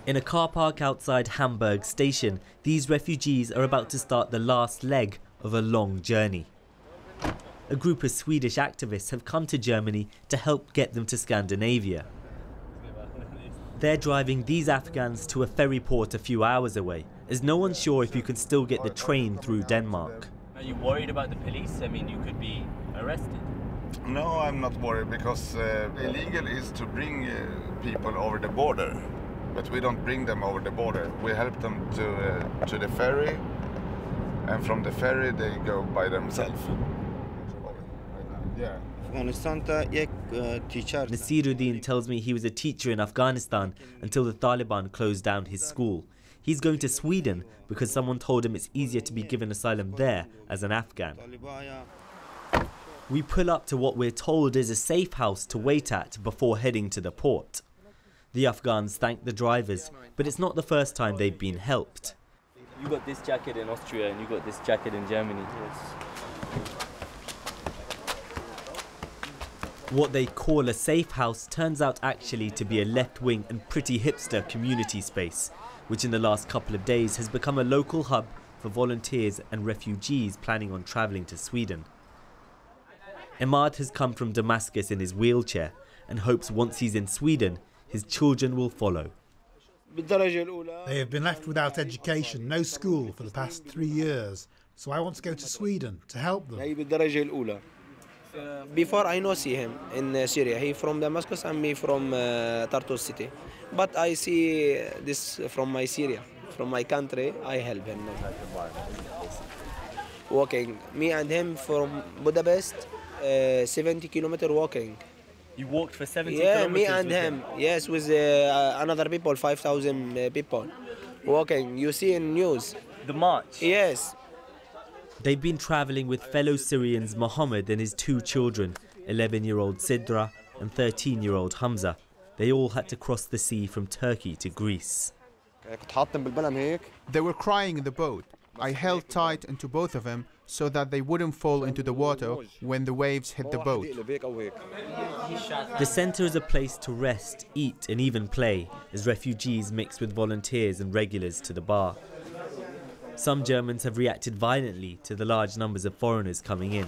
In a car park outside Hamburg station, these refugees are about to start the last leg of a long journey. A group of Swedish activists have come to Germany to help get them to Scandinavia. They're driving these Afghans to a ferry port a few hours away, as no one's sure if you can still get the train through Denmark. Are you worried about the police? I mean, you could be arrested. No, I'm not worried, because illegal is to bring people over the border. But we don't bring them over the border. We help them to the ferry, and from the ferry they go by themselves. Yeah. Nasiruddin tells me he was a teacher in Afghanistan until the Taliban closed down his school. He's going to Sweden because someone told him it's easier to be given asylum there as an Afghan. We pull up to what we're told is a safe house to wait at before heading to the port. The Afghans thank the drivers, but it's not the first time they've been helped. You got this jacket in Austria and you got this jacket in Germany. Yes. What they call a safe house turns out actually to be a left-wing and pretty hipster community space, which in the last couple of days has become a local hub for volunteers and refugees planning on travelling to Sweden. Ahmad has come from Damascus in his wheelchair and hopes once he's in Sweden, his children will follow. They have been left without education, no school for the past 3 years, so I want to go to Sweden to help them. Before I know see him in Syria, he from Damascus and me from Tartus city. But I see this from my Syria, from my country, I help him. Walking, me and him from Budapest, 70 kilometer walking. You walked for 70 kilometers? Yeah, me and him. Yes, with another people, 5,000 people walking. You see in news. The march? Yes. They've been travelling with fellow Syrians Mohammed and his 2 children, 11-year-old Sidra and 13-year-old Hamza. They all had to cross the sea from Turkey to Greece. They were crying in the boat. I held tight into both of them so that they wouldn't fall into the water when the waves hit the boat. The centre is a place to rest, eat and even play as refugees mix with volunteers and regulars to the bar. Some Germans have reacted violently to the large numbers of foreigners coming in.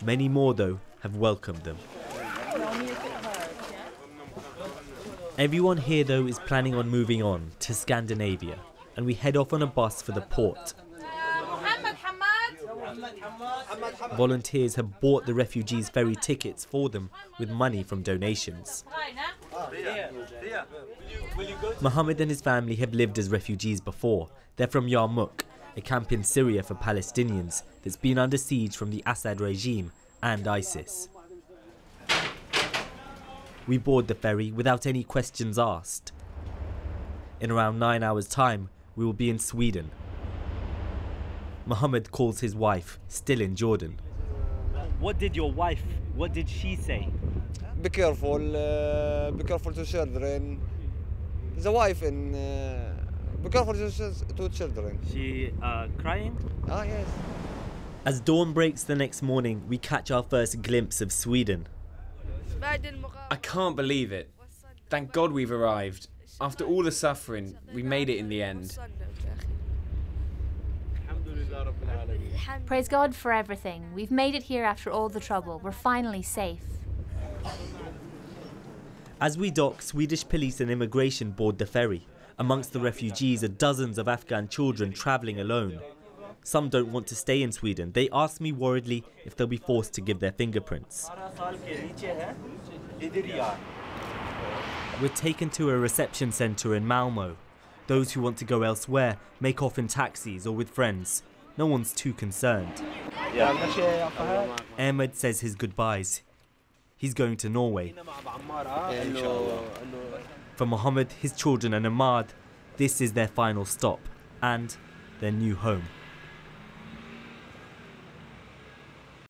Many more, though, have welcomed them. Everyone here, though, is planning on moving on to Scandinavia, and we head off on a bus for the port. Volunteers have bought the refugees' ferry tickets for them with money from donations. Mohammed and his family have lived as refugees before. They're from Yarmouk, a camp in Syria for Palestinians that's been under siege from the Assad regime and ISIS. We board the ferry without any questions asked. In around 9 hours' time, we will be in Sweden. Mohammed calls his wife, still in Jordan. What did she say? Be careful to children. The wife and be careful to children. She crying? Ah, yes. As dawn breaks the next morning, we catch our first glimpse of Sweden. I can't believe it. Thank God we've arrived. After all the suffering, we made it in the end. Praise God for everything. We've made it here after all the trouble. We're finally safe. As we dock, Swedish police and immigration board the ferry. Amongst the refugees are dozens of Afghan children travelling alone. Some don't want to stay in Sweden. They ask me worriedly if they'll be forced to give their fingerprints. We're taken to a reception centre in Malmö. Those who want to go elsewhere make off in taxis or with friends. No one's too concerned. Ahmed says his goodbyes. He's going to Norway. For Mohammed, his children and Ahmad, this is their final stop and their new home.